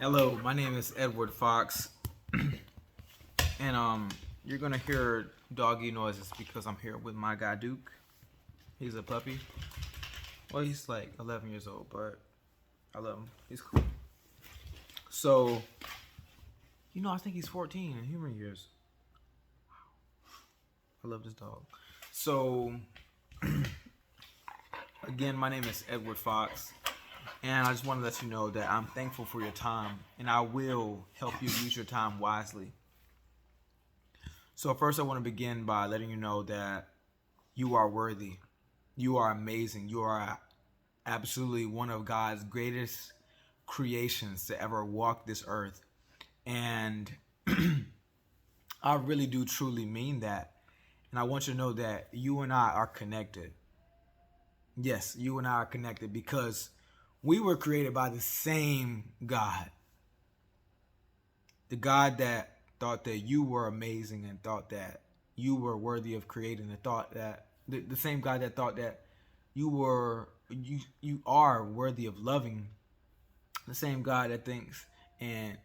Hello, my name is Edward Fox, and you're gonna hear doggy noises because I'm here with my guy Duke. He's a puppy. Well, he's like 11 years old, but I love him. He's cool. So, I think he's 14 in human years. I love this dog. So, again, my name is Edward Fox, and I just want to let you know that I'm thankful for your time, and I will help you use your time wisely. So first I want to begin by letting you know that you are worthy. You are amazing. You are absolutely one of God's greatest creations to ever walk this earth. And I really do truly mean that. And I want you to know that you and I are connected. Yes, you and I are connected because we were created by the same God. The God that thought that you were amazing and thought that you were worthy of creating, and thought that the same God that thought that you are worthy of loving, the same God that thinks and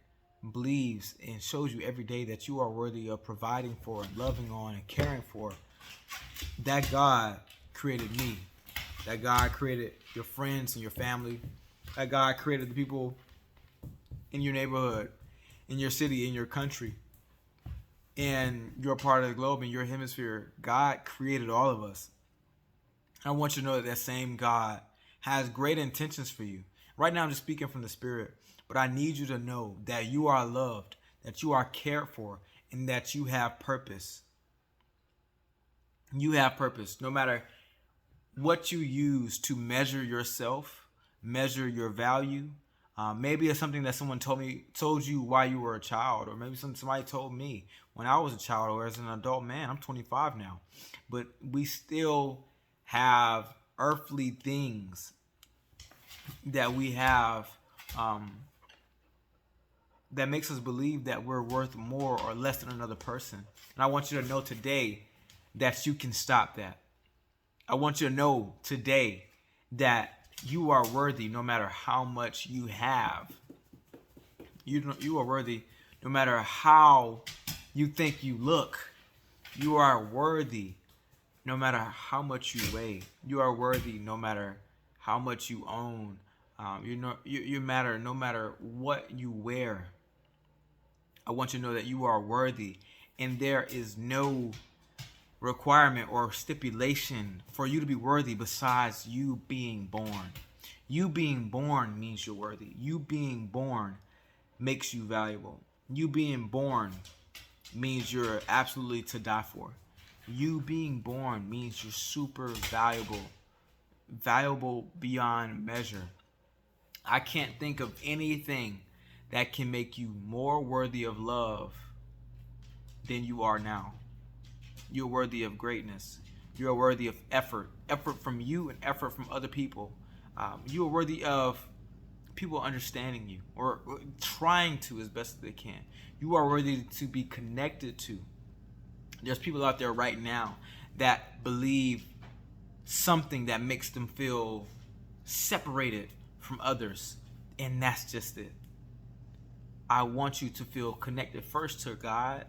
believes and shows you every day that you are worthy of providing for and loving on and caring for. That God created me. That God created your friends and your family. That God created the people in your neighborhood, in your city, in your country, and your part of the globe, in your hemisphere. God created all of us. I want you to know that that same God has great intentions for you. Right now, I'm just speaking from the Spirit, but I need you to know that you are loved, that you are cared for, and that you have purpose. You have purpose. No matter what you use to measure yourself, measure your value. Maybe it's something that someone told you while you were a child, or maybe somebody told me when I was a child, or as an adult man. I'm 25 now, but we still have earthly things that we have that makes us believe that we're worth more or less than another person. And I want you to know today that you can stop that. I want you to know today that you are worthy no matter how much you have. You are worthy no matter how you think you look. You are worthy no matter how much you weigh. You are worthy no matter how much you own. You matter no matter what you wear. I want you to know that you are worthy, and there is no requirement or stipulation for you to be worthy besides you being born. You being born means you're worthy. You being born makes you valuable. You being born means you're absolutely to die for. You being born means you're super valuable, valuable beyond measure. I can't think of anything that can make you more worthy of love than you are now. You're worthy of greatness. You're worthy of effort from you and effort from other people. You are worthy of people understanding you, or trying to as best as they can. You are worthy to be connected to. There's people out there right now that believe something that makes them feel separated from others, and that's just it. I want you to feel connected first to God,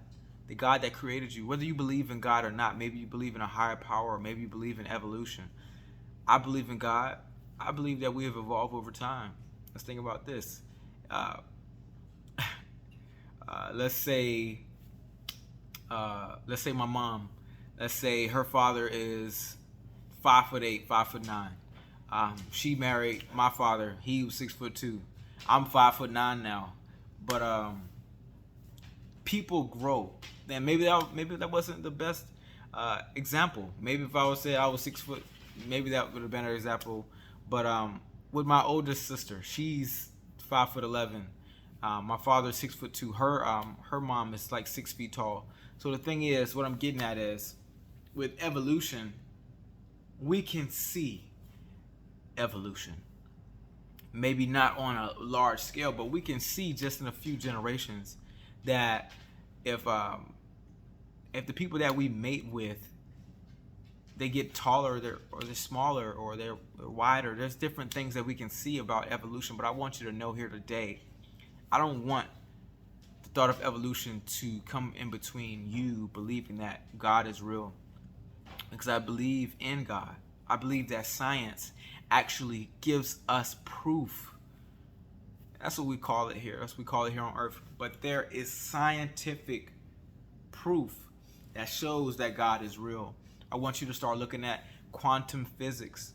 the God that created you. Whether you believe in God or not, maybe you believe in a higher power, or maybe you believe in evolution. I believe in God. I believe that we have evolved over time. Let's think about this. Uh, let's say, my mom. Let's say her father is 5'8", 5'9". She married my father. He was 6'2". I'm 5'9" now, but people grow. And maybe that wasn't the best example. Maybe if I would say I was 6 foot, maybe that would have been an example. But with my oldest sister, she's 5'11". My father's 6'2". Her mom is like 6 feet tall. So the thing is, what I'm getting at is, with evolution, we can see evolution. Maybe not on a large scale, but we can see just in a few generations that if the people that we mate with, they get taller, or they're smaller, or they're wider. There's different things that we can see about evolution. But I want you to know here today I don't want the thought of evolution to come in between you believing that God is real, because I believe in God. I believe that science actually gives us proof. That's what we call it here. That's what we call it here on Earth. But there is scientific proof that shows that God is real. I want you to start looking at quantum physics.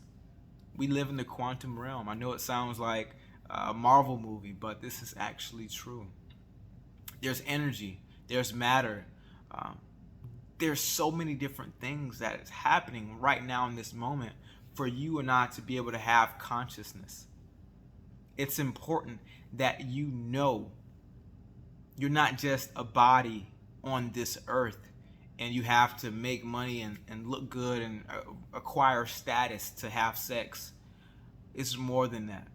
We live in the quantum realm. I know it sounds like a Marvel movie, but this is actually true. There's energy. There's matter. There's so many different things that is happening right now in this moment for you and I to be able to have consciousness. It's important that you know you're not just a body on this earth and you have to make money and look good and acquire status to have sex. It's more than that.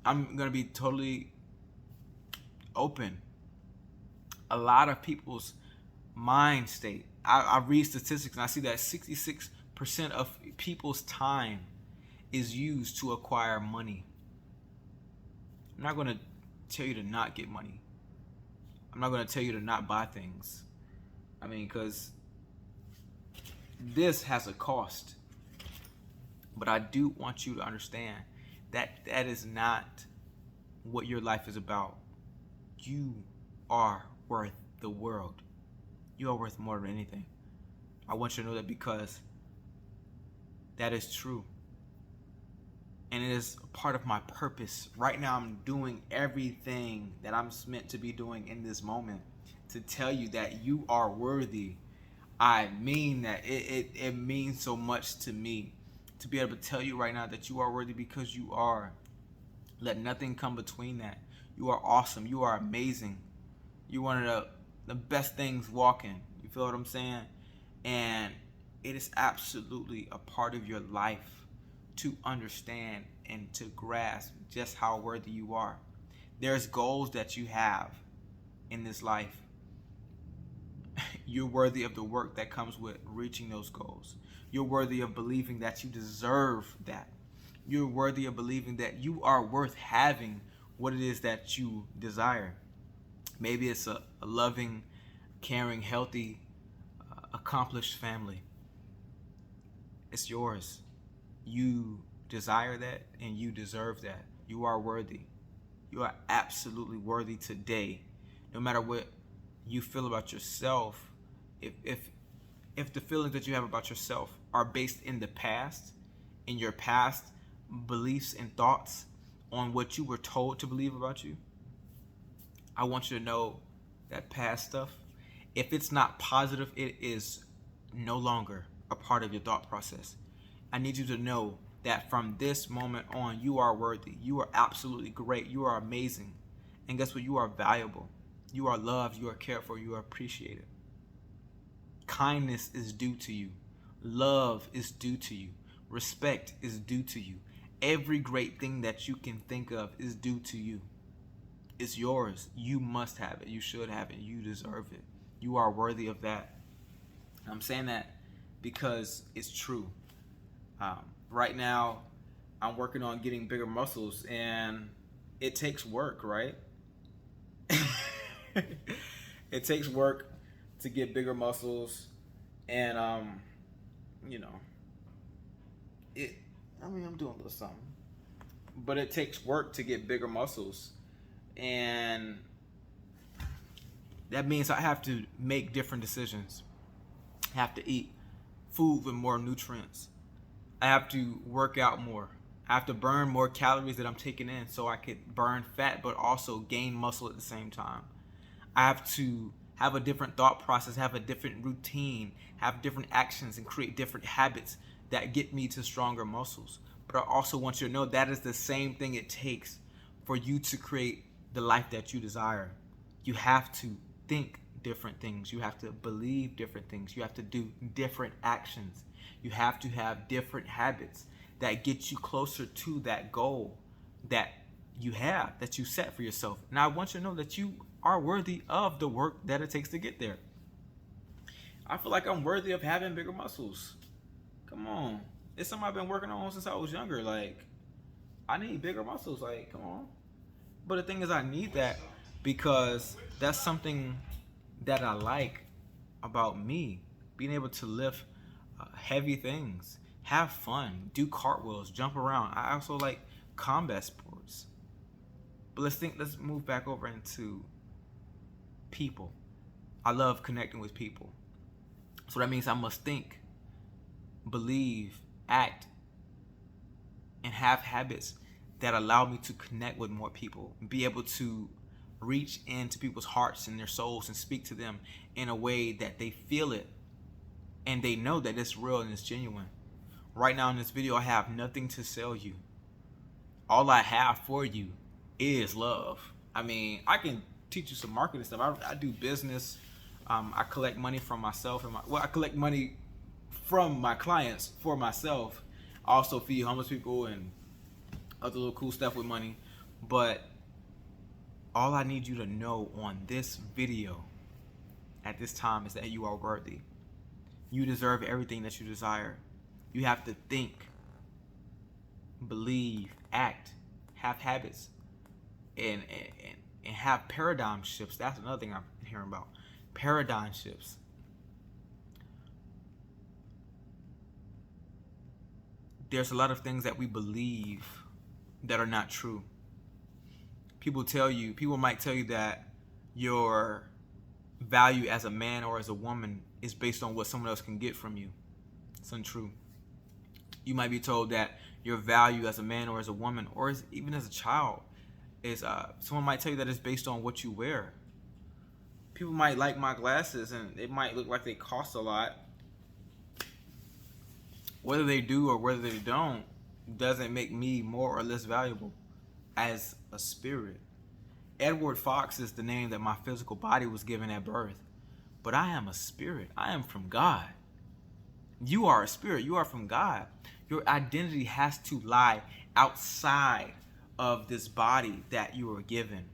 I'm going to be totally open. A lot of people's mind state, I read statistics and I see that 66% of people's time is used to acquire money. I'm not going to tell you to not get money. I'm not going to tell you to not buy things. I mean, because this has a cost. But I do want you to understand that that is not what your life is about. You are worth the world. You are worth more than anything. I want you to know that, because that is true. And it is a part of my purpose. Right now I'm doing everything that I'm meant to be doing in this moment to tell you that you are worthy. I mean that. It means so much to me to be able to tell you right now that you are worthy, because you are. Let nothing come between that. You are awesome. You are amazing. You're one of the best things walking. You feel what I'm saying? And it is absolutely a part of your life to understand and to grasp just how worthy you are. There's goals that you have in this life. You're worthy of the work that comes with reaching those goals. You're worthy of believing that you deserve that. You're worthy of believing that you are worth having what it is that you desire. Maybe it's a loving, caring, healthy, accomplished family. It's yours. You desire that and you deserve that. You are worthy. You are absolutely worthy today. No matter what you feel about yourself, if the feelings that you have about yourself are based in the past, in your past beliefs and thoughts on what you were told to believe about you, I want you to know that past stuff, if it's not positive, it is no longer a part of your thought process. I need you to know that from this moment on, you are worthy. You are absolutely great. You are amazing. And guess what? You are valuable. You are loved. You are cared for. You are appreciated. Kindness is due to you. Love is due to you. Respect is due to you. Every great thing that you can think of is due to you. It's yours. You must have it. You should have it. You deserve it. You are worthy of that. I'm saying that because it's true. Right now, I'm working on getting bigger muscles, and it takes work, right? It takes work to get bigger muscles, and I'm doing a little something, but it takes work to get bigger muscles, and that means I have to make different decisions. I have to eat food with more nutrients. I have to work out more. I have to burn more calories that I'm taking in so I could burn fat but also gain muscle at the same time. I have to have a different thought process, have a different routine, have different actions, and create different habits that get me to stronger muscles. But I also want you to know that is the same thing it takes for you to create the life that you desire. You have to think different things. You have to believe different things. You have to do different actions. You have to have different habits that get you closer to that goal that you have, that you set for yourself. Now, I want you to know that you are worthy of the work that it takes to get there. I feel like I'm worthy of having bigger muscles. Come on. It's something I've been working on since I was younger. Like, I need bigger muscles. Like, come on. But the thing is, I need that because that's something that I like about me. Being able to lift heavy things, have fun, do cartwheels, jump around. I also like combat sports. But let's move back over into people. I love connecting with people. So that means I must think, believe, act, and have habits that allow me to connect with more people, be able to reach into people's hearts and their souls and speak to them in a way that they feel it and they know that it's real and it's genuine. Right now in this video, I have nothing to sell you. All I have for you is love. I mean, I can teach you some marketing stuff. I do business. I collect money from myself and I collect money from my clients for myself. I also feed homeless people and other little cool stuff with money. But all I need you to know on this video at this time is that you are worthy. You deserve everything that you desire. You have to think, believe, act, have habits, and have paradigm shifts. That's another thing I'm hearing about. Paradigm shifts. There's a lot of things that we believe that are not true. People might tell you that your value as a man or as a woman is based on what someone else can get from you. It's untrue. You might be told that your value as a man or as a woman or even as a child is someone might tell you that it's based on what you wear. People might like my glasses and it might look like they cost a lot. Whether they do or whether they don't doesn't make me more or less valuable as a spirit. Edward Fox is the name that my physical body was given at birth. But I am a spirit. I am from God. You are a spirit. You are from God. Your identity has to lie outside of this body that you are given.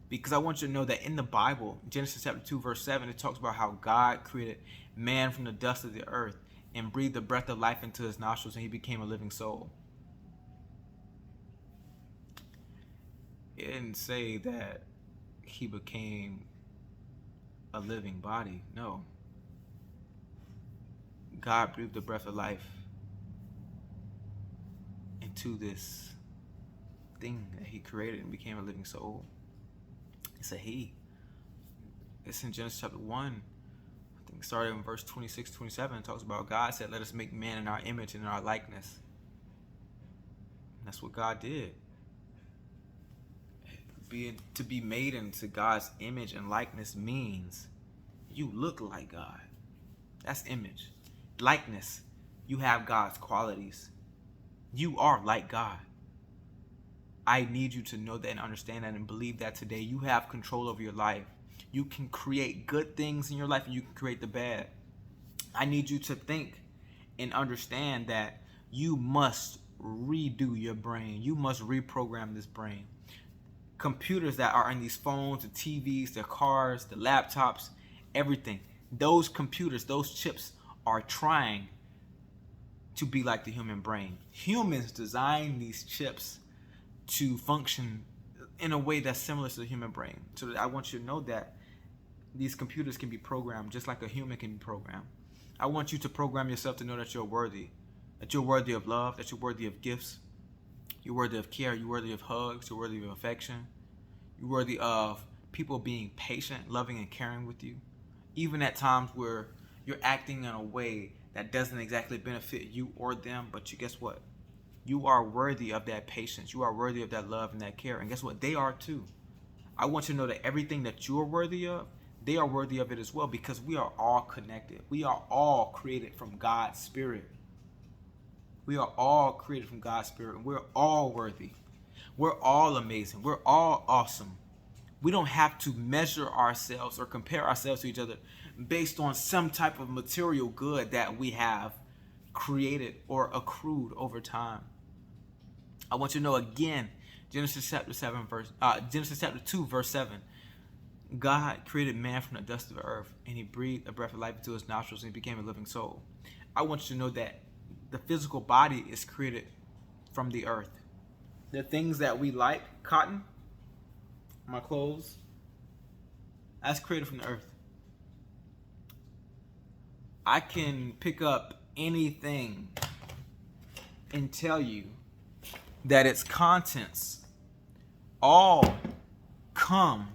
Because I want you to know that in the Bible, Genesis chapter 2, verse 7, it talks about how God created man from the dust of the earth and breathed the breath of life into his nostrils and he became a living soul. It didn't say that he became a living body. No. God breathed the breath of life into this thing that he created and became a living soul. It's a he. It's in Genesis chapter 1. I think starting in verse 26, 27. It talks about God said, let us make man in our image and in our likeness. And that's what God did. To be made into God's image and likeness means you look like God. That's image. Likeness, you have God's qualities. You are like God. I need you to know that and understand that and believe that today. You have control over your life. You can create good things in your life and you can create the bad. I need you to think and understand that you must redo your brain. You must reprogram this brain. Computers that are in these phones, the TVs, the cars, the laptops, everything. Those computers, those chips are trying to be like the human brain. Humans design these chips to function in a way that's similar to the human brain. So I want you to know that these computers can be programmed just like a human can be programmed. I want you to program yourself to know that you're worthy of love, that you're worthy of gifts, you're worthy of care, you're worthy of hugs, you're worthy of affection, you're worthy of people being patient, loving, and caring with you. Even at times where you're acting in a way that doesn't exactly benefit you or them, but guess what? You are worthy of that patience. You are worthy of that love and that care. And guess what? They are too. I want you to know that everything that you're worthy of, they are worthy of it as well, because we are all connected. We are all created from God's Spirit. We are all created from God's Spirit, and we're all worthy. We're all amazing. We're all awesome. We don't have to measure ourselves or compare ourselves to each other based on some type of material good that we have created or accrued over time. I want you to know again, Genesis chapter 2, verse 7. God created man from the dust of the earth, and he breathed a breath of life into his nostrils, and he became a living soul. I want you to know that the physical body is created from the earth. The things that we like, cotton, my clothes, as created from the earth. I can pick up anything and tell you that its contents all come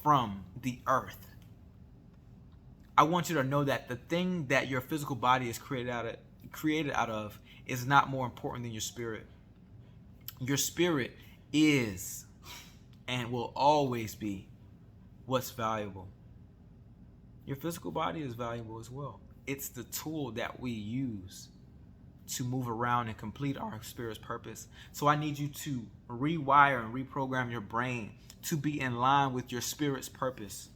from the earth. I want you to know that the thing that your physical body is created out of is not more important than your spirit. Your spirit is and will always be what's valuable. Your physical body is valuable as well. It's the tool that we use to move around and complete our spirit's purpose. So I need you to rewire and reprogram your brain to be in line with your spirit's purpose.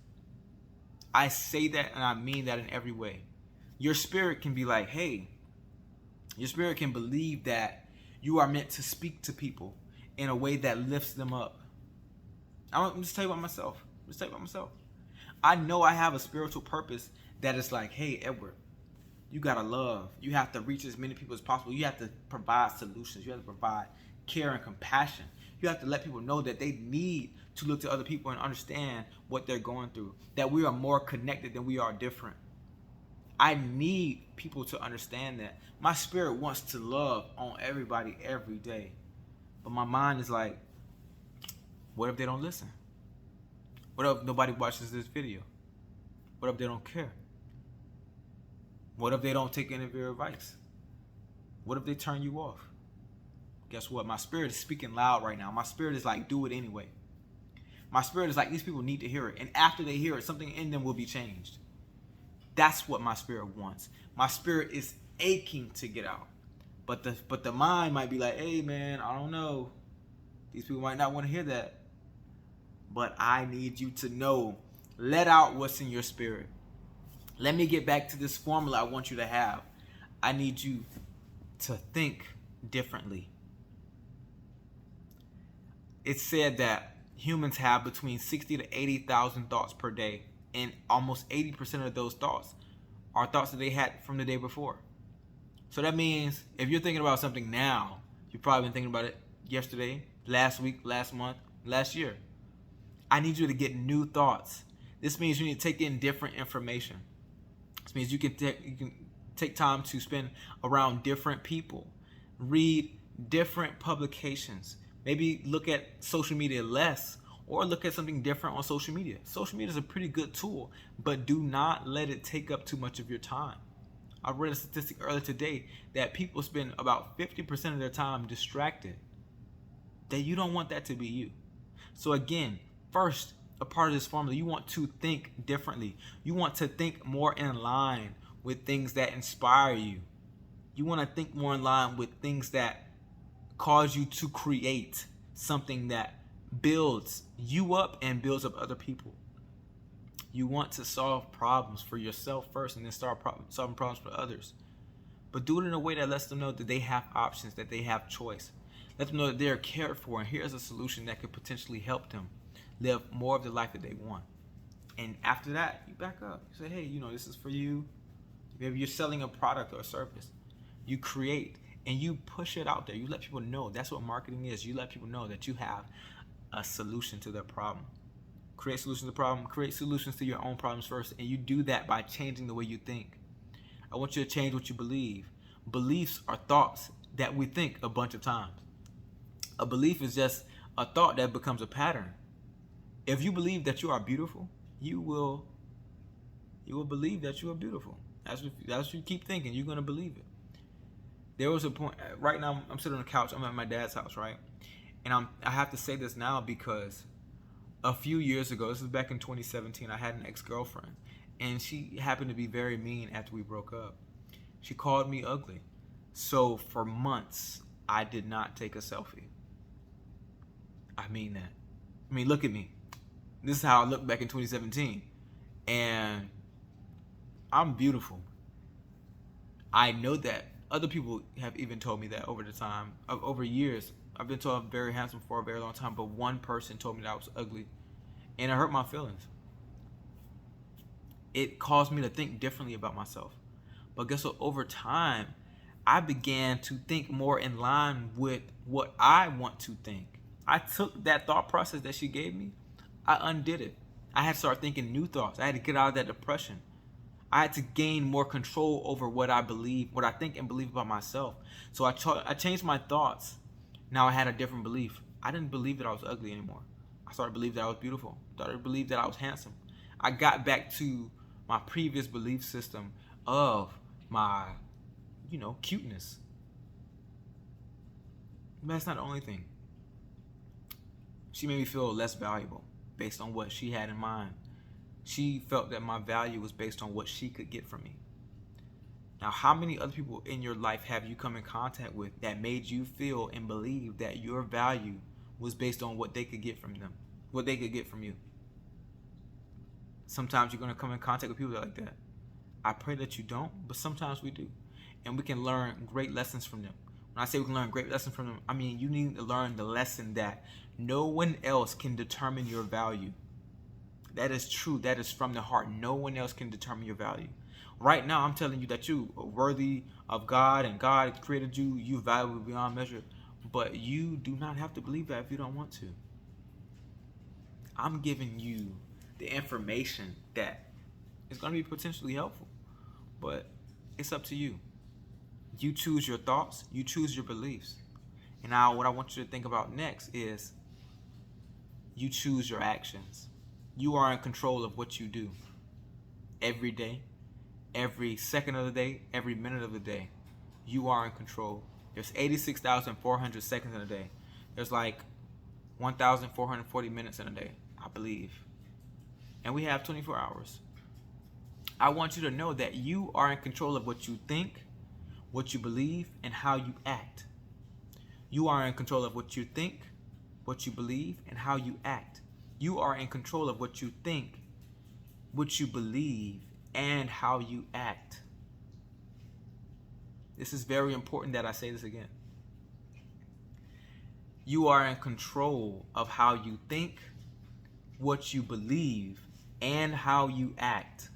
I say that and I mean that in every way. Your spirit can be like, hey, your spirit can believe that you are meant to speak to people in a way that lifts them up. I'm just tell you about myself. I know I have a spiritual purpose that is like, hey, Edward, you gotta love. You have to reach as many people as possible. You have to provide solutions. You have to provide care and compassion. You have to let people know that they need to look to other people and understand what they're going through. That we are more connected than we are different. I need people to understand that. My spirit wants to love on everybody every day. But my mind is like, what if they don't listen? What if nobody watches this video? What if they don't care? What if they don't take any of your advice? What if they turn you off? Guess what? My spirit is speaking loud right now. My spirit is like, do it anyway. My spirit is like, these people need to hear it. And after they hear it, something in them will be changed. That's what my spirit wants. My spirit is aching to get out. But the mind might be like, hey man, I don't know. These people might not want to hear that. But I need you to know, let out what's in your spirit. Let me get back to this formula I want you to have. I need you to think differently. It's said that humans have between 60 to 80,000 thoughts per day. And almost 80% of those thoughts are thoughts that they had from the day before. So that means if you're thinking about something now, you've probably been thinking about it yesterday, last week, last month, last year. I need you to get new thoughts. This means you need to take in different information. This means you can take time to spend around different people, read different publications, maybe look at social media less, or look at something different on social media. Social media is a pretty good tool, but do not let it take up too much of your time. I read a statistic earlier today that people spend about 50% of their time distracted. That you don't want that to be you. So again, first, a part of this formula, you want to think differently. You want to think more in line with things that inspire you. You want to think more in line with things that cause you to create something that builds you up and builds up other people. You want to solve problems for yourself first and then start solving problems for others. But do it in a way that lets them know that they have options, that they have choice. Let them know that they're cared for, and here's a solution that could potentially help them live more of the life that they want. And after that, you back up. You say, hey, this is for you. Maybe you're selling a product or a service. You create and you push it out there. You let people know. That's what marketing is. You let people know that you have a solution to their problem. Create solutions to the problem. Create solutions to your own problems first. And you do that by changing the way you think. I want you to change what you believe. Beliefs are thoughts that we think a bunch of times. A belief is just a thought that becomes a pattern. If you believe that you are beautiful, you will believe that you are beautiful. That's what you keep thinking. You're going to believe it. There was a point, right now I'm sitting on the couch. I'm at my dad's house, right? And I have to say this now because a few years ago, this was back in 2017, I had an ex-girlfriend. And she happened to be very mean after we broke up. She called me ugly. So for months, I did not take a selfie. I mean that. I mean, look at me. This is how I looked back in 2017. And I'm beautiful. I know that. Other people have even told me that over the time, over years. I've been told I'm very handsome for a very long time, but one person told me that I was ugly. And it hurt my feelings. It caused me to think differently about myself. But guess what? Over time, I began to think more in line with what I want to think. I took that thought process that she gave me, I undid it. I had to start thinking new thoughts. I had to get out of that depression. I had to gain more control over what I believe, what I think and believe about myself. So I changed my thoughts. Now I had a different belief. I didn't believe that I was ugly anymore. I started to believe that I was beautiful. I started to believe that I was handsome. I got back to my previous belief system of my, cuteness. But that's not the only thing. She made me feel less valuable based on what she had in mind. She felt that my value was based on what she could get from me. Now, how many other people in your life have you come in contact with that made you feel and believe that your value was based on what they could get from them, what they could get from you? Sometimes you're going to come in contact with people like that. I pray that you don't, but sometimes we do. And we can learn great lessons from them. When I say we can learn great lessons from them, I mean you need to learn the lesson that no one else can determine your value. That is true. That is from the heart. No one else can determine your value. Right now, I'm telling you that you are worthy of God and God created you. You valuable beyond measure. But you do not have to believe that if you don't want to. I'm giving you the information that is going to be potentially helpful. But it's up to you. You choose your thoughts. You choose your beliefs. And now what I want you to think about next is you choose your actions. You are in control of what you do every day, every second of the day, every minute of the day. You are in control. There's 86,400 seconds in a day. There's like 1,440 minutes in a day, I believe. And we have 24 hours. I want you to know that you are in control of what you think, what you believe, and how you act. You are in control of what you think, what you believe, and how you act. You are in control of what you think, what you believe, and how you act. This is very important that I say this again. You are in control of how you think, what you believe, and how you act.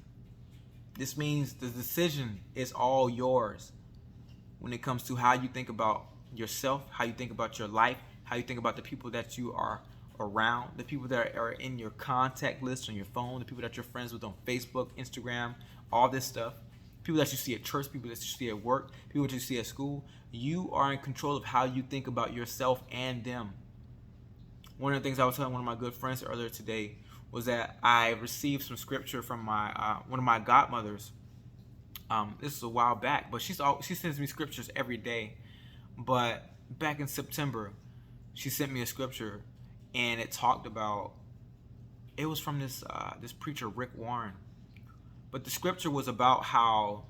This means the decision is all yours when it comes to how you think about yourself, how you think about your life, how you think about the people that you are around, the people that are in your contact list on your phone, the people that you're friends with on Facebook, Instagram, all this stuff, people that you see at church, people that you see at work, people that you see at school. You are in control of how you think about yourself and them. One of the things I was telling one of my good friends earlier today was that I received some scripture from my one of my godmothers. This is a while back, but she sends me scriptures every day. But back in September, she sent me a scripture, and it talked about. It was from this preacher Rick Warren, but the scripture was about how,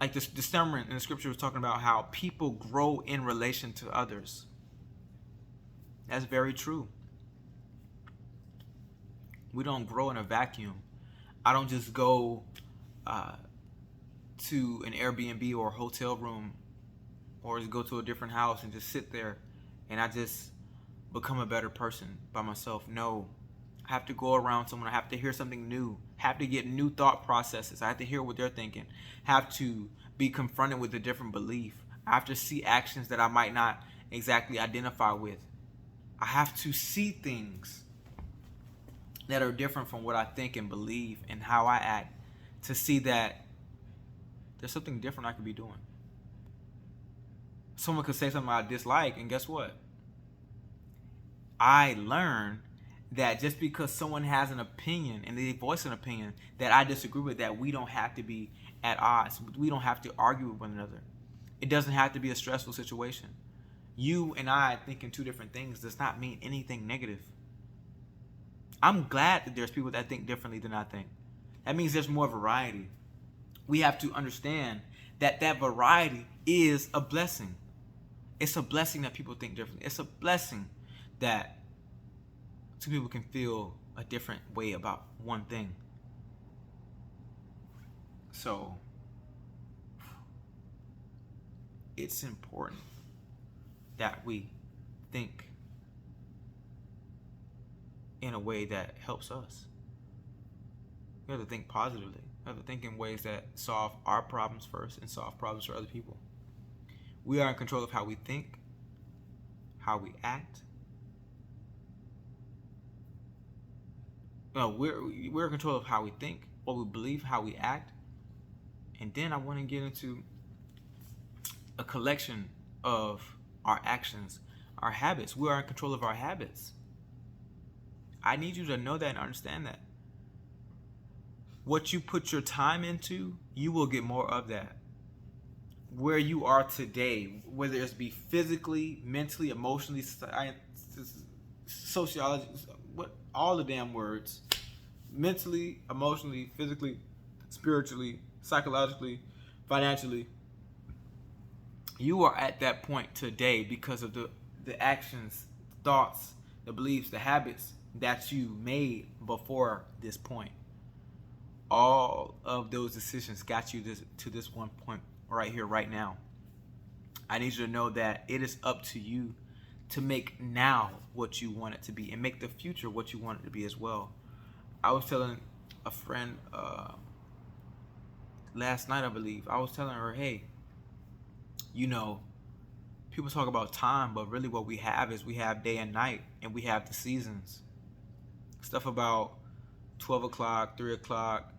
like the sermon in the scripture was talking about how people grow in relation to others. That's very true. We don't grow in a vacuum. I don't just go to an Airbnb or a hotel room or just go to a different house and just sit there and I just become a better person by myself. No, I have to go around someone. I have to hear something new. I have to get new thought processes. I have to hear what they're thinking. I have to be confronted with a different belief. I have to see actions that I might not exactly identify with. I have to see things that are different from what I think and believe and how I act to see that there's something different I could be doing. Someone could say something I dislike, and guess what? I learned that just because someone has an opinion and they voice an opinion that I disagree with, that we don't have to be at odds. We don't have to argue with one another. It doesn't have to be a stressful situation. You and I thinking two different things does not mean anything negative. I'm glad that there's people that think differently than I think. That means there's more variety. We have to understand that that variety is a blessing. It's a blessing that people think differently. It's a blessing that two people can feel a different way about one thing. So it's important that we think in a way that helps us. We have to think positively. We have to think in ways that solve our problems first and solve problems for other people. We are in control of how we think, how we act, we're in control of how we think, what we believe, how we act. And then I want to get into a collection of our actions, our habits. We are in control of our habits. I need you to know that and understand that. What you put your time into, you will get more of that. Where you are today, whether it's be physically, mentally, emotionally, sociology, what, all the damn words, mentally, emotionally, physically, spiritually, psychologically, financially, you are at that point today because of the actions, thoughts, the beliefs, the habits that you made before this point. All of those decisions got you to this one point right here, right now. I need you to know that it is up to you to make now what you want it to be and make the future what you want it to be as well. I was telling a friend last night, I believe, I was telling her, hey, people talk about time, but really what we have is we have day and night, and we have the seasons. Stuff about 12 o'clock, 3 o'clock,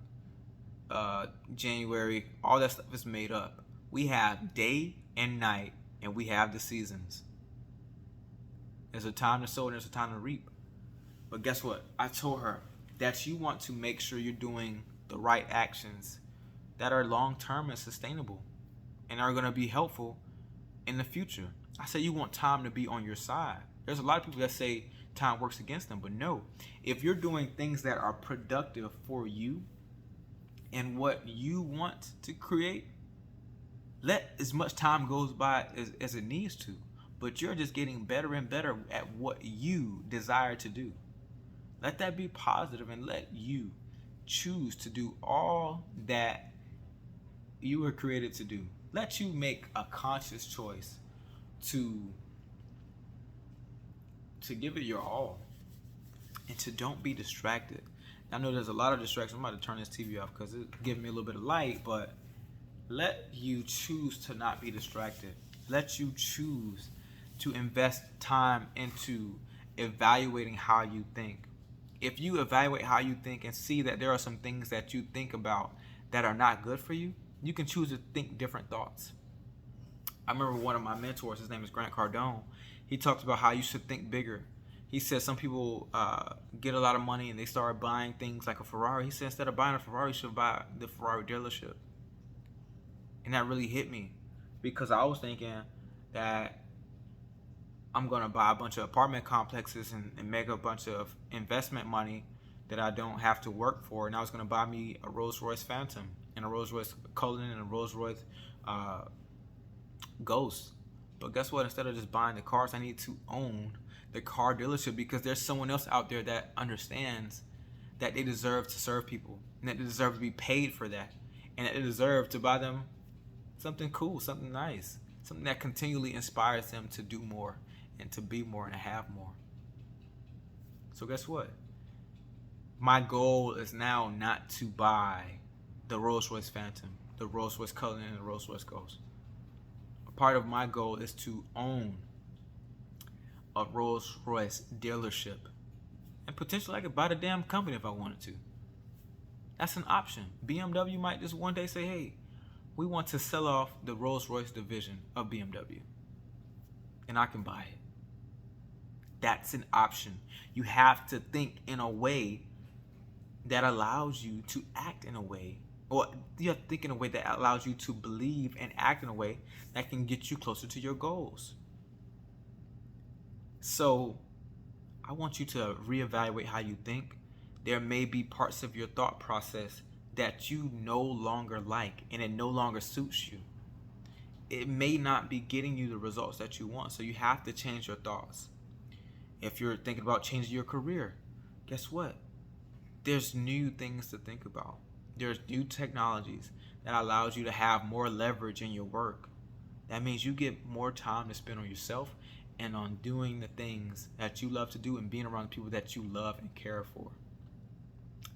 January, all that stuff is made up. We have day and night, and we have the seasons. There's a time to sow and there's a time to reap. But guess what? I told her that you want to make sure you're doing the right actions that are long-term and sustainable and are going to be helpful in the future. I said you want time to be on your side. There's a lot of people that say time works against them, but no. If you're doing things that are productive for you and what you want to create, let as much time goes by as it needs to. But you're just getting better and better at what you desire to do. Let that be positive and let you choose to do all that you were created to do. Let you make a conscious choice to give it your all and to don't be distracted. I know there's a lot of distractions. I'm about to turn this TV off because it's giving me a little bit of light, but let you choose to not be distracted. Let you choose to invest time into evaluating how you think. If you evaluate how you think and see that there are some things that you think about that are not good for you, you can choose to think different thoughts. I remember one of my mentors, his name is Grant Cardone. He talks about how you should think bigger. He said some people get a lot of money and they start buying things like a Ferrari. He said instead of buying a Ferrari, you should buy the Ferrari dealership. And that really hit me because I was thinking that I'm going to buy a bunch of apartment complexes and make a bunch of investment money that I don't have to work for. And I was going to buy me a Rolls Royce Phantom and a Rolls Royce Cullinan and a Rolls Royce Ghost. But guess what? Instead of just buying the cars, I need to own the car dealership because there's someone else out there that understands that they deserve to serve people and that they deserve to be paid for that and that they deserve to buy them something cool, something nice, something that continually inspires them to do more and to be more and to have more. So guess what? My goal is now not to buy the Rolls Royce Phantom, the Rolls Royce Cullinan, and the Rolls Royce Ghost. A part of my goal is to own a Rolls Royce dealership. And potentially I could buy the damn company if I wanted to. That's an option. BMW might just one day say, hey, we want to sell off the Rolls Royce division of BMW. And I can buy it. That's an option. You have to think in a way that allows you to act in a way, or you have to think in a way that allows you to believe and act in a way that can get you closer to your goals. So I want you to reevaluate how you think. There may be parts of your thought process that you no longer like and it no longer suits you. It may not be getting you the results that you want, so you have to change your thoughts. If you're thinking about changing your career, guess what? There's new things to think about. There's new technologies that allows you to have more leverage in your work. That means you get more time to spend on yourself and on doing the things that you love to do and being around people that you love and care for.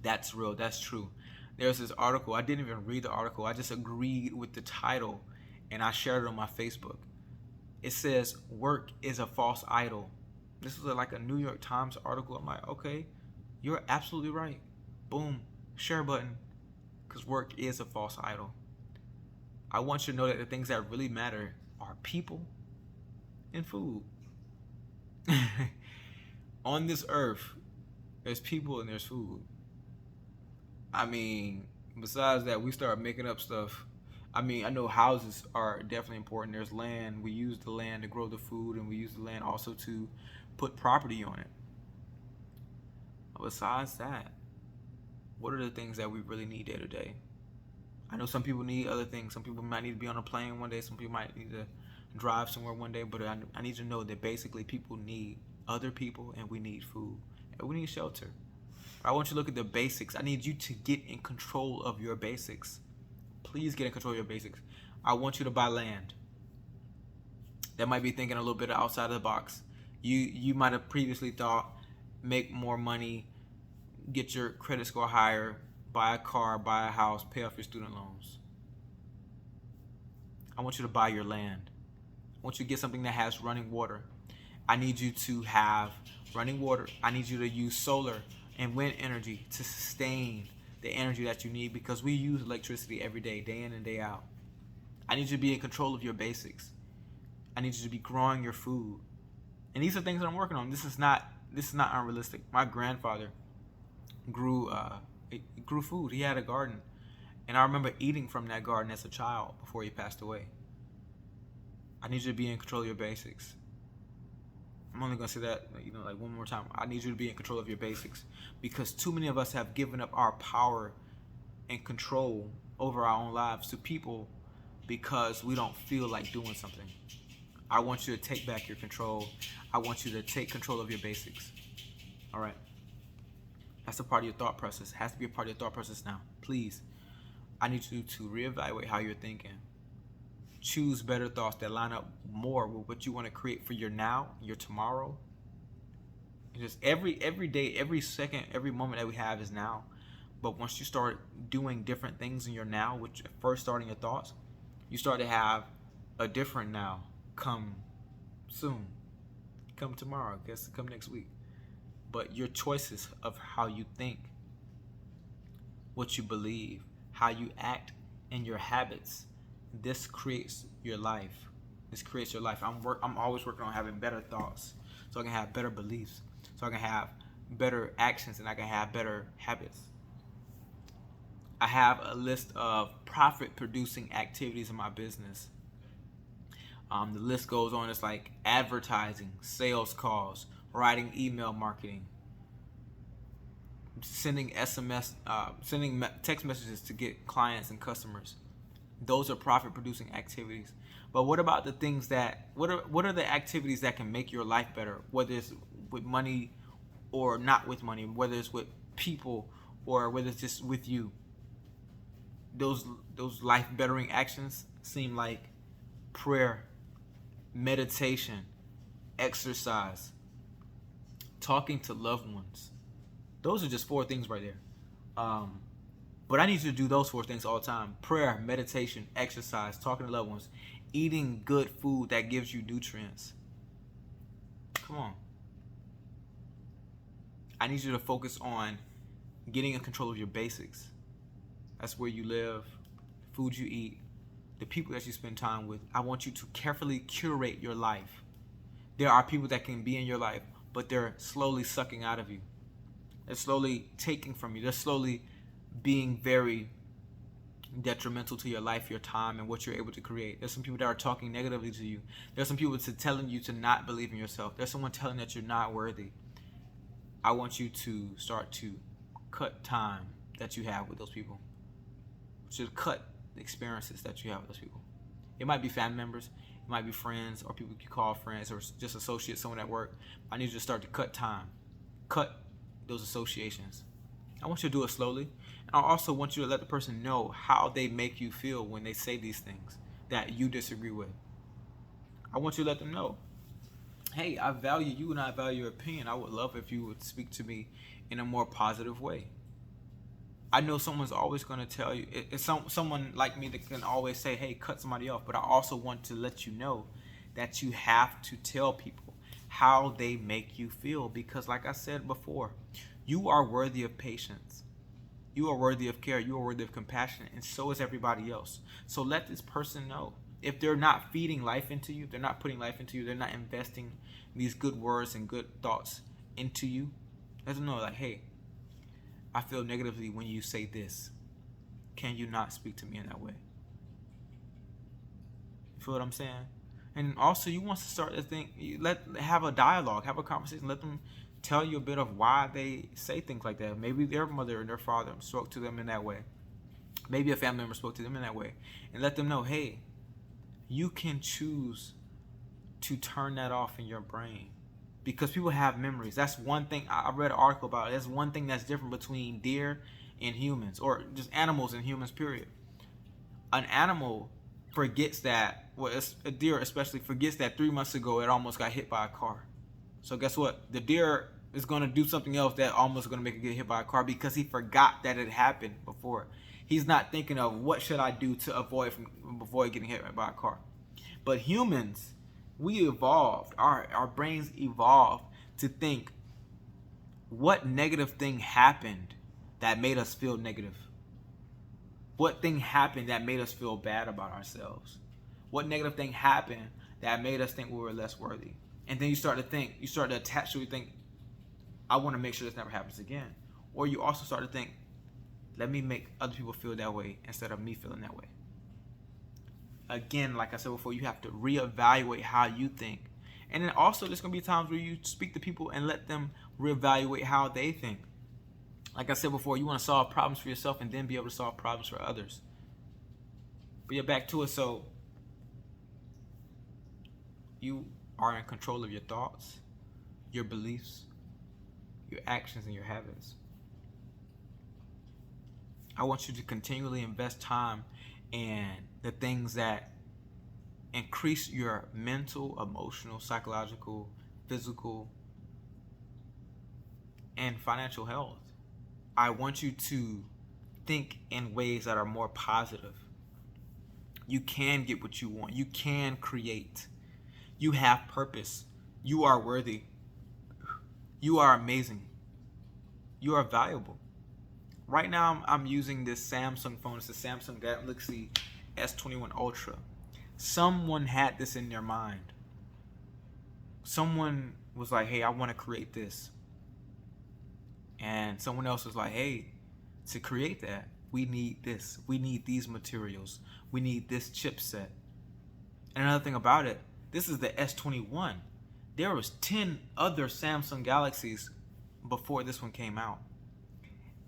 That's real. That's true. There's this article. I didn't even read the article. I just agreed with the title and I shared it on my Facebook. It says, work is a false idol. This was like a New York Times article. I'm like, okay, You're absolutely right. Boom. Share button. Because work is a false idol. I want you to know that the things that really matter are people and food. On this earth, there's people and there's food. I mean, besides that, we start making up stuff. I mean, I know houses are definitely important. There's land. We use the land to grow the food, and we use the land also to put property on it. Besides that, what are the things that we really need day to day? I know some people need other things. Some people might need to be on a plane one day. Some people might need to drive somewhere one day. But I need you to know that basically people need other people, and we need food, and we need shelter. I want you to look at the basics. I need you to get in control of your basics. Please get in control of your basics. I want you to buy land. That might be thinking a little bit outside of the box. You might have previously thought make more money, get your credit score higher, buy a car, buy a house, pay off your student loans. I want you to buy your land. I want you to get something that has running water. I need you to have running water. I need you to use solar and wind energy to sustain the energy that you need, because we use electricity every day, day in and day out. I need you to be in control of your basics. I need you to be growing your food. And these are things that I'm working on. This is not unrealistic. My grandfather grew food. He had a garden. And I remember eating from that garden as a child before he passed away. I need you to be in control of your basics. I'm only going to say that, like one more time. I need you to be in control of your basics, because too many of us have given up our power and control over our own lives to people because we don't feel like doing something. I want you to take back your control. I want you to take control of your basics. All right. That's a part of your thought process. It has to be a part of your thought process now. Please. I need you to reevaluate how you're thinking. Choose better thoughts that line up more with what you want to create for your now, your tomorrow. And just every day, every second, every moment that we have is now. But once you start doing different things in your now, which first starting your thoughts, you start to have a different now come soon, come tomorrow, I guess come next week. But your choices of how you think, what you believe, how you act, and your habits, this creates your life. This creates your life. I'm always working on having better thoughts, so I can have better beliefs, so I can have better actions, and I can have better habits. I have a list of profit-producing activities in my business. The list goes on. It's like advertising, sales calls, writing email marketing, sending SMS, sending text messages to get clients and customers. Those are profit-producing activities. But what about the things that, what are the activities that can make your life better? Whether it's with money or not with money, whether it's with people or whether it's just with you. Those life-bettering actions seem like prayer, meditation, exercise, talking to loved ones. Those are just 4 things right there. But I need you to do those 4 things all the time. Prayer, meditation, exercise, talking to loved ones, eating good food that gives you nutrients. Come on. I need you to focus on getting in control of your basics. That's where you live, the food you eat, the people that you spend time with. I want you to carefully curate your life. There are people that can be in your life, but they're slowly sucking out of you. They're slowly taking from you. They're slowly being very detrimental to your life, your time, and what you're able to create. There's some people that are talking negatively to you. There's some people telling you to not believe in yourself. There's someone telling you that you're not worthy. I want you to start to cut time that you have with those people. You should cut the experiences that you have with those people. It might be family members, it might be friends, or people you call friends, or just associates, someone at work. I need you to start to cut time. Cut those associations. I want you to do it slowly. And I also want you to let the person know how they make you feel when they say these things that you disagree with. I want you to let them know, hey, I value you and I value your opinion. I would love if you would speak to me in a more positive way. I know someone's always going to tell you, it's someone like me that can always say, hey, cut somebody off. But I also want to let you know that you have to tell people how they make you feel. Because like I said before, You are worthy of patience. You are worthy of care. You are worthy of compassion. And so is everybody else. So let this person know. If they're not feeding life into you, they're not putting life into you, they're not investing these good words and good thoughts into you, let them know, like, hey, I feel negatively when you say this. Can you not speak to me in that way? You feel what I'm saying? And also, you want to start to think, have a dialogue, have a conversation. Let them tell you a bit of why they say things like that. Maybe their mother and their father spoke to them in that way. Maybe a family member spoke to them in that way. And let them know, hey, you can choose to turn that off in your brain. Because people have memories. That's one thing. I read an article about it. That's one thing that's different between deer and humans, or just animals and humans, period. An animal forgets that, well, a deer especially forgets that 3 months ago it almost got hit by a car. So guess what? The deer is going to do something else that almost going to make it get hit by a car because he forgot that it happened before. He's not thinking of what should I do to avoid getting hit by a car. But humans, we evolved. Our brains evolved to think, what negative thing happened that made us feel negative? What thing happened that made us feel bad about ourselves? What negative thing happened that made us think we were less worthy? And then you start to attach to it, you think, I want to make sure this never happens again. Or you also start to think, let me make other people feel that way instead of me feeling that way. Again, like I said before, you have to reevaluate how you think. And then also there's going to be times where you speak to people and let them reevaluate how they think. Like I said before, you want to solve problems for yourself and then be able to solve problems for others. But yeah, back to it. So you are in control of your thoughts, your beliefs, your actions, and your habits. I want you to continually invest time in the things that increase your mental, emotional, psychological, physical, and financial health. I want you to think in ways that are more positive. You can get what you want. You can create. You have purpose. You are worthy. You are amazing. You are valuable. Right now, I'm using this Samsung phone. It's a Samsung Galaxy S21 Ultra. Someone had this in their mind. Someone was like, hey, I want to create this. And someone else was like, hey, to create that, we need this. We need these materials. We need this chipset. And another thing about it, this is the S21. There was 10 other Samsung Galaxies before this one came out.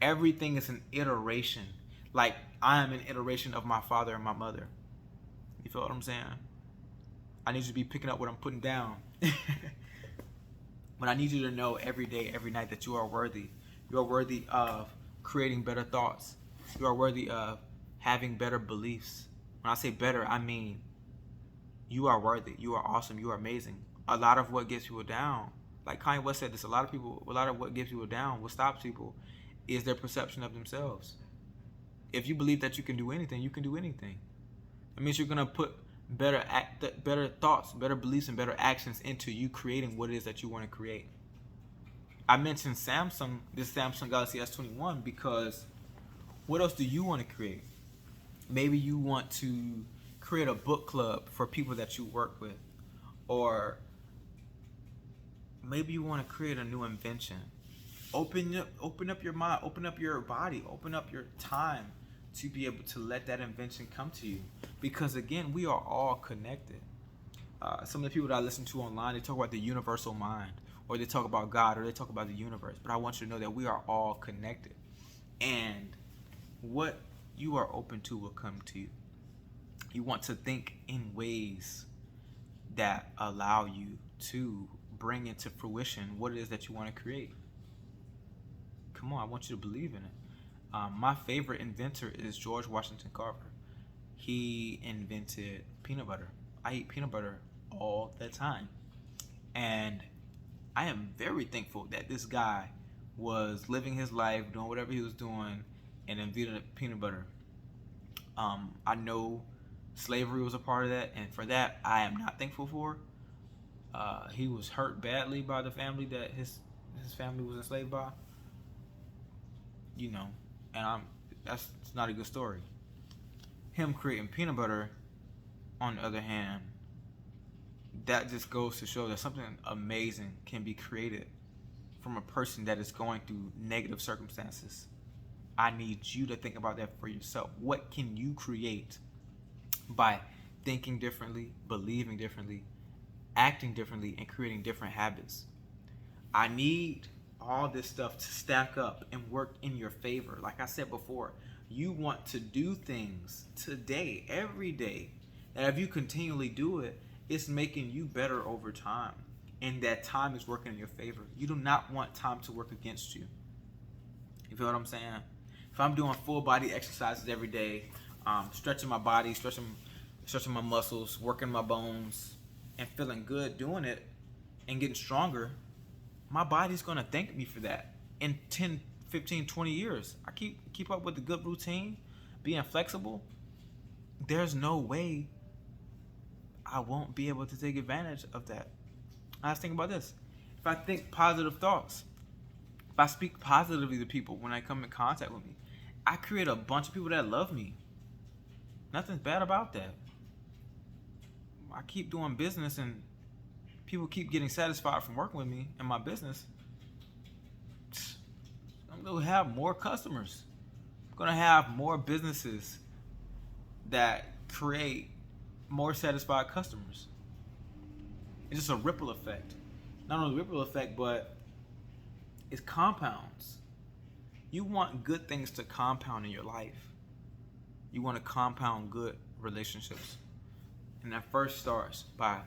Everything is an iteration. Like, I am an iteration of my father and my mother. You feel what I'm saying? I need you to be picking up what I'm putting down. But I need you to know every day, every night that you are worthy. You are worthy of creating better thoughts. You are worthy of having better beliefs. When I say better, I mean you are worthy. You are awesome. You are amazing. A lot of what gets people down, like Kanye West said this, a lot of what gets people down, what stops people, is their perception of themselves. If you believe that you can do anything, you can do anything. It means you're going to put better thoughts, better beliefs, and better actions into you creating what it is that you want to create. I mentioned this Samsung Galaxy S21 because what else do you want to create? Maybe you want to create a book club for people that you work with. Or maybe you want to create a new invention. Open up your mind, open up your body, open up your time to be able to let that invention come to you. Because again, we are all connected. Some of the people that I listen to online, they talk about the universal mind, or they talk about God, or they talk about the universe. But I want you to know that we are all connected. And what you are open to will come to you. You want to think in ways that allow you to bring into fruition what it is that you want to create. Come on, I want you to believe in it. My favorite inventor is George Washington Carver. He invented peanut butter. I eat peanut butter all the time. And I am very thankful that this guy was living his life, doing whatever he was doing, and invented peanut butter. I know slavery was a part of that, and for that, I am not thankful for. He was hurt badly by the family that his family was enslaved by. you know, and it's not a good story. Him creating peanut butter, on the other hand, that just goes to show that something amazing can be created from a person that is going through negative circumstances. I need you to think about that for yourself. What can you create by thinking differently, believing differently, acting differently, and creating different habits? I need all this stuff to stack up and work in your favor. Like I said before, you want to do things today, every day, that if you continually do it, it's making you better over time. And that time is working in your favor. You do not want time to work against you. You feel what I'm saying? If I'm doing full body exercises every day, stretching my body, stretching my muscles, working my bones, and feeling good doing it and getting stronger, my body's going to thank me for that in 10, 15, 20 years. I keep up with the good routine, being flexible. There's no way I won't be able to take advantage of that. I was thinking about this. If I think positive thoughts, if I speak positively to people when I come in contact with me, I create a bunch of people that love me. Nothing's bad about that. I keep doing business and people keep getting satisfied from working with me in my business. I'm going to have more customers. I'm going to have more businesses that create more satisfied customers. It's just a ripple effect. Not only a ripple effect, but it compounds. You want good things to compound in your life. You want to compound good relationships. And that first starts by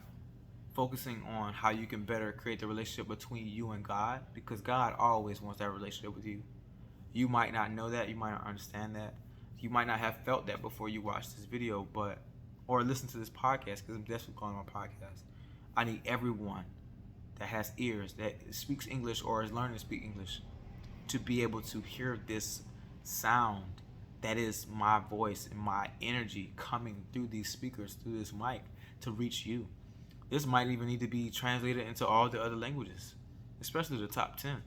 focusing on how you can better create the relationship between you and God, because God always wants that relationship with you. You might not know that, you might not understand that, you might not have felt that before you watched this video, or listen to this podcast, because I'm definitely calling my podcast. I need everyone that has ears, that speaks English or is learning to speak English, to be able to hear this sound that is my voice and my energy coming through these speakers, through this mic, to reach you. This might even need to be translated into all the other languages, especially the top 10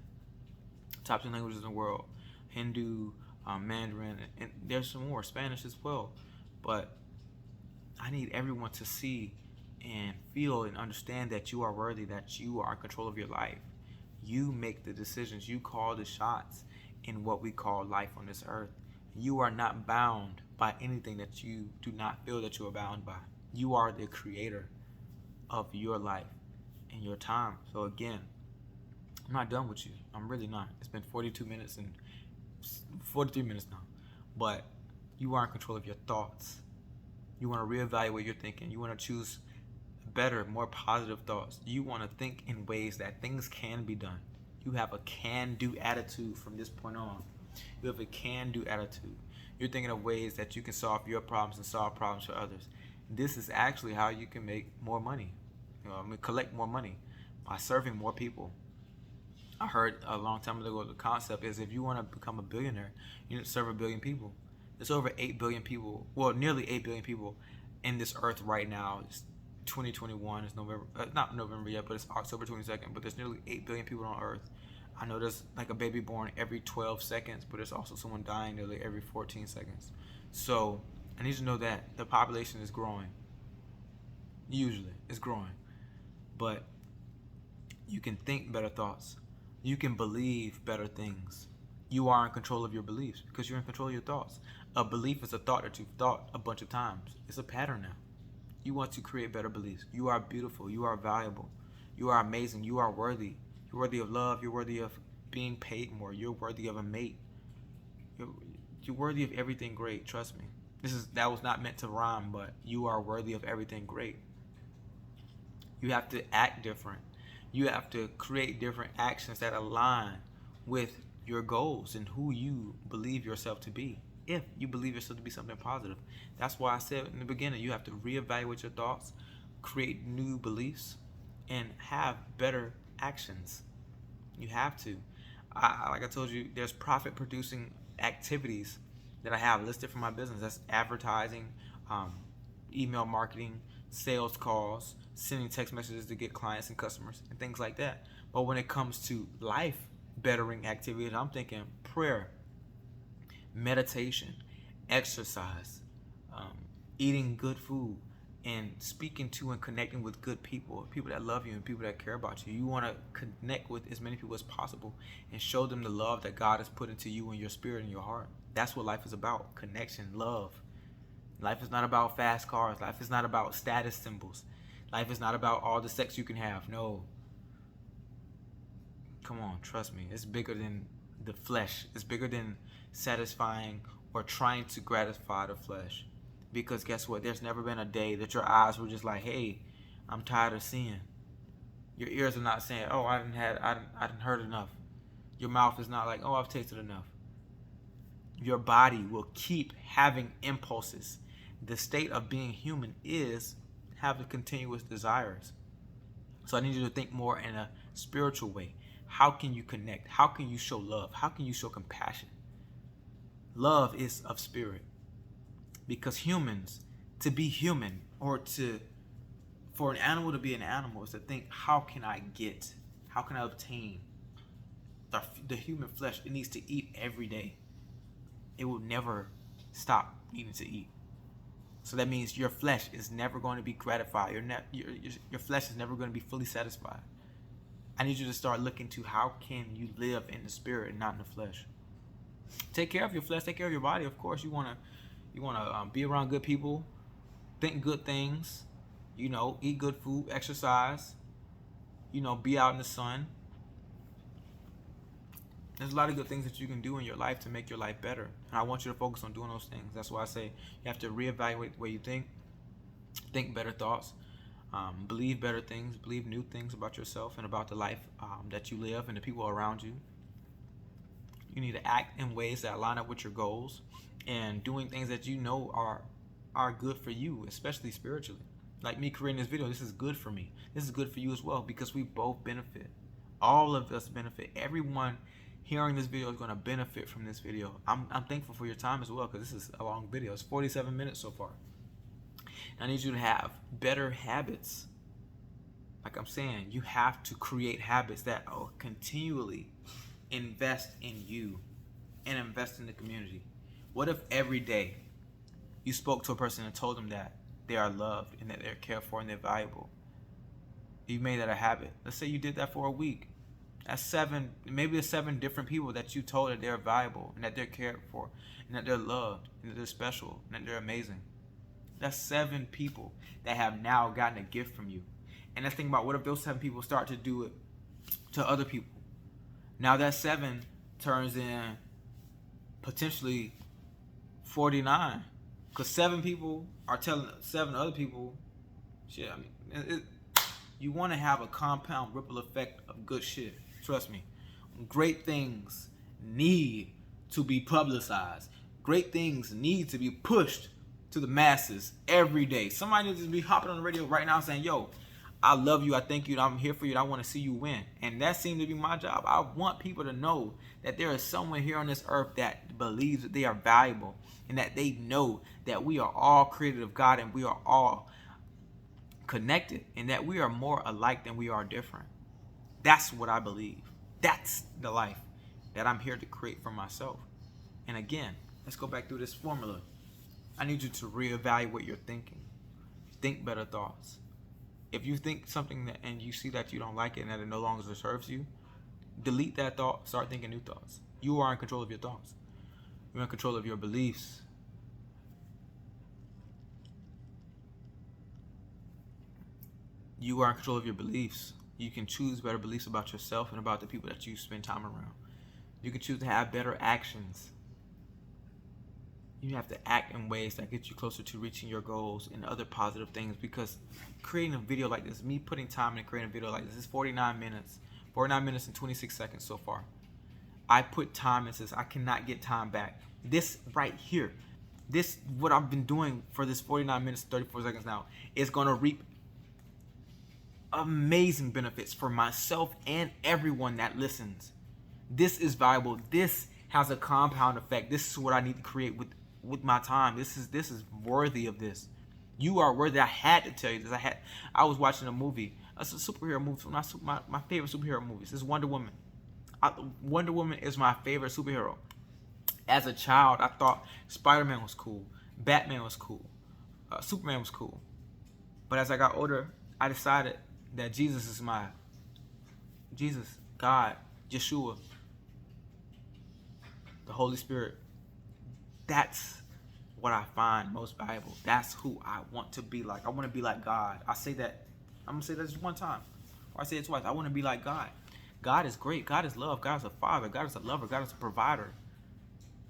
languages in the world. Hindu, Mandarin, and there's some more, Spanish as well. But I need everyone to see and feel and understand that you are worthy, that you are in control of your life. You make the decisions, you call the shots in what we call life on this earth. You are not bound by anything that you do not feel that you are bound by. You are the creator of your life and your time. So again, I'm not done with you. I'm really not. It's been 42 minutes and 43 minutes now. But you are in control of your thoughts. You want to reevaluate your thinking. You want to choose better, more positive thoughts. You want to think in ways that things can be done. You have a can-do attitude from this point on. You have a can-do attitude. You're thinking of ways that you can solve your problems and solve problems for others. This is actually how you can make more money. Collect more money by serving more people. I heard a long time ago the concept is if you want to become a billionaire, you need to serve 1 billion people. There's over 8 billion people, well, nearly 8 billion people in this earth right now. It's 2021, it's November, not November yet, but it's October 22nd, but there's nearly 8 billion people on earth. I know there's like a baby born every 12 seconds, but there's also someone dying nearly every 14 seconds. So I need you to know that the population is growing. Usually, it's growing. But you can think better thoughts. You can believe better things. You are in control of your beliefs because you're in control of your thoughts. A belief is a thought that you've thought a bunch of times. It's a pattern now. You want to create better beliefs. You are beautiful. You are valuable. You are amazing. You are worthy. You're worthy of love. You're worthy of being paid more. You're worthy of a mate. You're worthy of everything great. Trust me. That was not meant to rhyme, but you are worthy of everything great. You have to act different. You have to create different actions that align with your goals and who you believe yourself to be. If you believe yourself to be something positive. That's why I said in the beginning, you have to reevaluate your thoughts, create new beliefs, and have better actions. You have to. Like I told you, there's profit-producing activities that I have listed for my business. That's advertising, email marketing, sales calls, sending text messages to get clients and customers, and things like that. But when it comes to life bettering activities, I'm thinking prayer, meditation, exercise, eating good food, and speaking to and connecting with good people, people that love you and people that care about you. You want to connect with as many people as possible and show them the love that God has put into you and your spirit and your heart. That's what life is about: connection, love. Life is not about fast cars. Life is not about status symbols. Life is not about all the sex you can have. No. Come on, trust me. It's bigger than the flesh. It's bigger than satisfying or trying to gratify the flesh. Because guess what? There's never been a day that your eyes were just like, hey, I'm tired of seeing. Your ears are not saying, oh, I didn't heard enough. Your mouth is not like, oh, I've tasted enough. Your body will keep having impulses. The state of being human is having continuous desires. So I need you to think more in a spiritual way. How can you connect? How can you show love? How can you show compassion? Love is of spirit. Because humans, to be human, or for an animal to be an animal, is to think, how can I obtain the human flesh? It needs to eat every day. It will never stop needing to eat. So that means your flesh is never going to be gratified. Your flesh is never going to be fully satisfied. I need you to start looking to how can you live in the spirit and not in the flesh. Take care of your flesh. Take care of your body. Of course, you want to be around good people, think good things, eat good food, exercise, be out in the sun. There's a lot of good things that you can do in your life to make your life better. And I want you to focus on doing those things. That's why I say you have to reevaluate the way you think better thoughts, believe better things, believe new things about yourself and about the life that you live and the people around you. You need to act in ways that line up with your goals and doing things that you know are good for you, especially spiritually. Like me creating this video, this is good for me. This is good for you as well because we both benefit. All of us benefit. Everyone hearing this video is going to benefit from this video. I'm thankful for your time as well because this is a long video. It's 47 minutes so far. And I need you to have better habits. Like I'm saying, you have to create habits that continually invest in you and invest in the community. What if every day you spoke to a person and told them that they are loved and that they're cared for and they're valuable? You made that a habit. Let's say you did that for a week. That's 7, maybe there's 7 different people that you told that they're valuable and that they're cared for and that they're loved and that they're special and that they're amazing. That's 7 people that have now gotten a gift from you. And let's think about what if those 7 people start to do it to other people. Now that 7 turns in potentially 49. Because 7 people are telling 7 other people, shit, you want to have a compound ripple effect of good shit. Trust me. Great things need to be publicized. Great things need to be pushed to the masses every day. Somebody needs to be hopping on the radio right now saying, yo, I love you, I thank you, I'm here for you, and I want to see you win. And that seems to be my job. I want people to know that there is someone here on this earth that believes that they are valuable and that they know that we are all created of God and we are all connected and that we are more alike than we are different. That's what I believe. That's the life that I'm here to create for myself. And again, let's go back through this formula. I need you to reevaluate your thinking. Think better thoughts. If you think something and you see that you don't like it and that it no longer serves you, delete that thought, start thinking new thoughts. You are in control of your thoughts. You're in control of your beliefs. You are in control of your beliefs. You can choose better beliefs about yourself and about the people that you spend time around. You can choose to have better actions. You have to act in ways that get you closer to reaching your goals and other positive things, because creating a video like this, me putting time into creating a video like this is 49 minutes and 26 seconds so far. I put time into this. I cannot get time back. This right here, this what I've been doing for this 49 minutes, 34 seconds now, is going to reap amazing benefits for myself and everyone that listens. This is valuable. This has a compound effect. This is what I need to create with my time. This is worthy of this. You are worthy. I had to tell you this. I was watching a movie. It's a superhero movie. My favorite superhero movies. This is Wonder Woman. Wonder Woman is my favorite superhero. As a child, I thought Spider-Man was cool, Batman was cool, Superman was cool. But as I got older, I decided that Jesus is Jesus, God, Yeshua, the Holy Spirit. That's what I find most valuable. That's who I want to be like. I want to be like God. I say that. I'm going to say that just one time. Or I say it twice. I want to be like God. God is great. God is love. God is a father. God is a lover. God is a provider.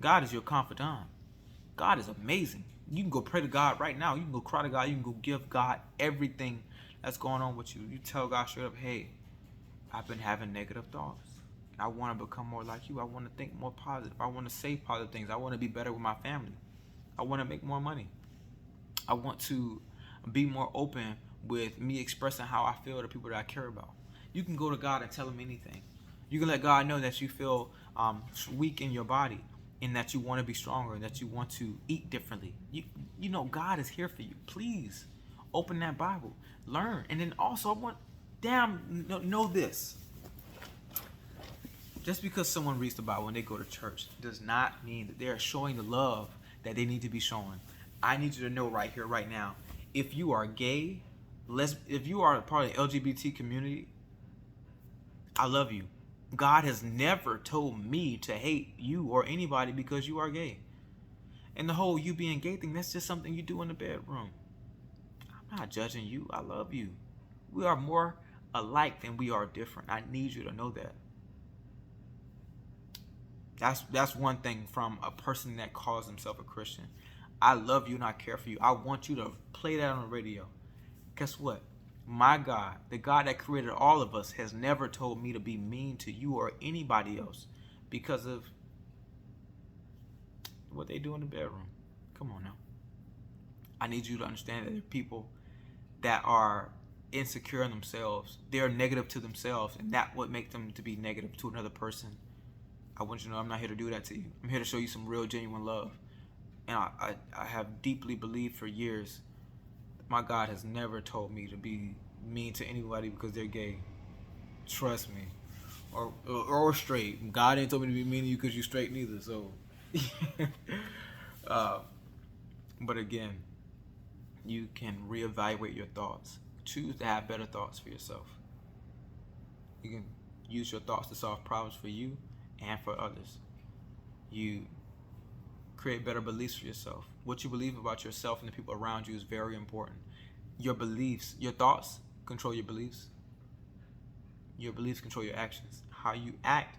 God is your confidant. God is amazing. You can go pray to God right now. You can go cry to God. You can go give God everything that's going on with you. You tell God straight up, hey, I've been having negative thoughts. I want to become more like you. I want to think more positive. I want to say positive things. I want to be better with my family. I want to make more money. I want to be more open with me expressing how I feel to people that I care about. You can go to God and tell him anything. You can let God know that you feel weak in your body and that you want to be stronger and that you want to eat differently. You know God is here for you. Please open that Bible. Learn. And then also know this. Just because someone reads the Bible when they go to church does not mean that they're showing the love that they need to be showing. I need you to know right here, right now, if you are gay, if you are a part of the LGBT community, I love you. God has never told me to hate you or anybody because you are gay. And the whole you being gay thing, that's just something you do in the bedroom. I'm not judging you. I love you. We are more alike than we are different. I need you to know that. That's one thing from a person that calls himself a Christian. I love you and I care for you. I want you to play that on the radio. Guess what? My God, the God that created all of us, has never told me to be mean to you or anybody else because of what they do in the bedroom. Come on now. I need you to understand that there are people that are insecure in themselves. They're negative to themselves, and that would make them to be negative to another person. I want you to know I'm not here to do that to you. I'm here to show you some real, genuine love. And I have deeply believed for years, my God has never told me to be mean to anybody because they're gay. Trust me. Or straight. God ain't told me to be mean to you because you're straight neither. So, but again, you can reevaluate your thoughts. Choose to have better thoughts for yourself. You can use your thoughts to solve problems for you and for others. You create better beliefs for yourself. What you believe about yourself and the people around you is very important. Your beliefs, your thoughts control your beliefs. Your beliefs control your actions. How you act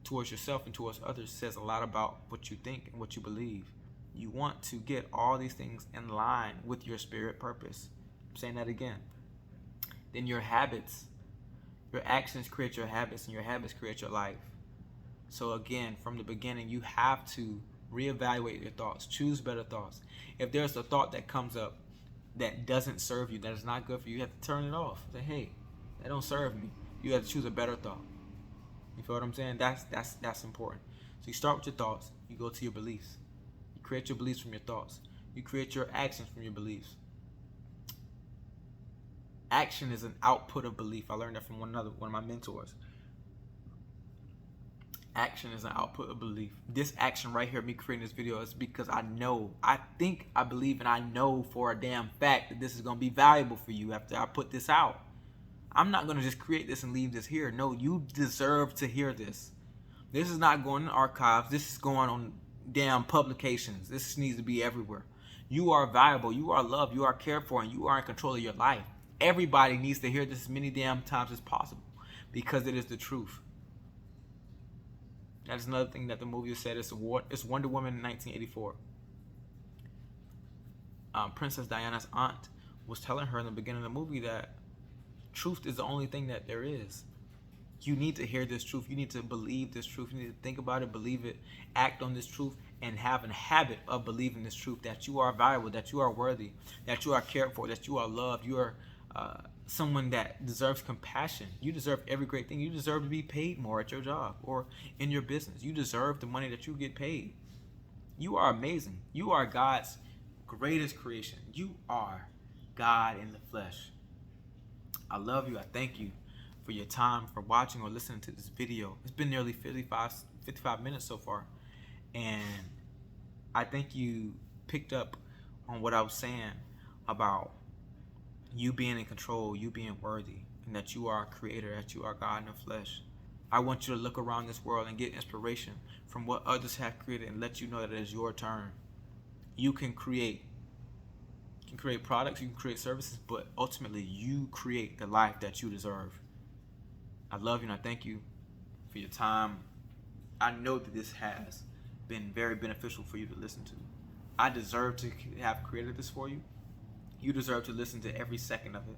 towards yourself and towards others says a lot about what you think and what you believe. You want to get all these things in line with your spirit purpose. I'm saying that again. Then your habits, your actions create your habits, and your habits create your life. So again, from the beginning, you have to reevaluate your thoughts. Choose better thoughts. If there's a thought that comes up that doesn't serve you, that is not good for you, you have to turn it off. Say, hey, that don't serve me. You have to choose a better thought. You feel what I'm saying? That's important. So you start with your thoughts. You go to your beliefs. You create your beliefs from your thoughts. You create your actions from your beliefs. Action is an output of belief. I learned that from one of my mentors. Action is an output of belief. This action right here, me creating this video, is because I believe, and I know for a damn fact that this is going to be valuable for you after I put this out. I'm not going to just create this and leave this here. No, you deserve to hear this. This is not going in archives. This is going on damn publications. This needs to be everywhere. You are valuable. You are loved. You are cared for, and you are in control of your life. Everybody needs to hear this as many damn times as possible because it is the truth. That's another thing that the movie said. It's Wonder Woman in 1984. Princess Diana's aunt was telling her in the beginning of the movie that truth is the only thing that there is. You need to hear this truth. You need to believe this truth. You need to think about it, believe it, act on this truth, and have a habit of believing this truth, that you are valuable, that you are worthy, that you are cared for, that you are loved. You are someone that deserves compassion. You deserve every great thing. You deserve to be paid more at your job or in your business. You deserve the money that you get paid. You are amazing. You are God's greatest creation. You are God in the flesh. I love you. I thank you for your time, for watching or listening to this video. It's been nearly 55 minutes so far. And I think you picked up on what I was saying about you being in control, you being worthy, and that you are a creator, that you are God in the flesh. I want you to look around this world and get inspiration from what others have created and let you know that it is your turn. You can create. You can create products, you can create services, but ultimately you create the life that you deserve. I love you and I thank you for your time. I know that this has been very beneficial for you to listen to. I deserve to have created this for you. You deserve to listen to every second of it.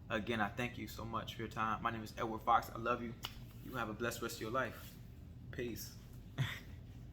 Again, I thank you so much for your time. My name is Edward Fox. I love you. You have a blessed rest of your life. Peace.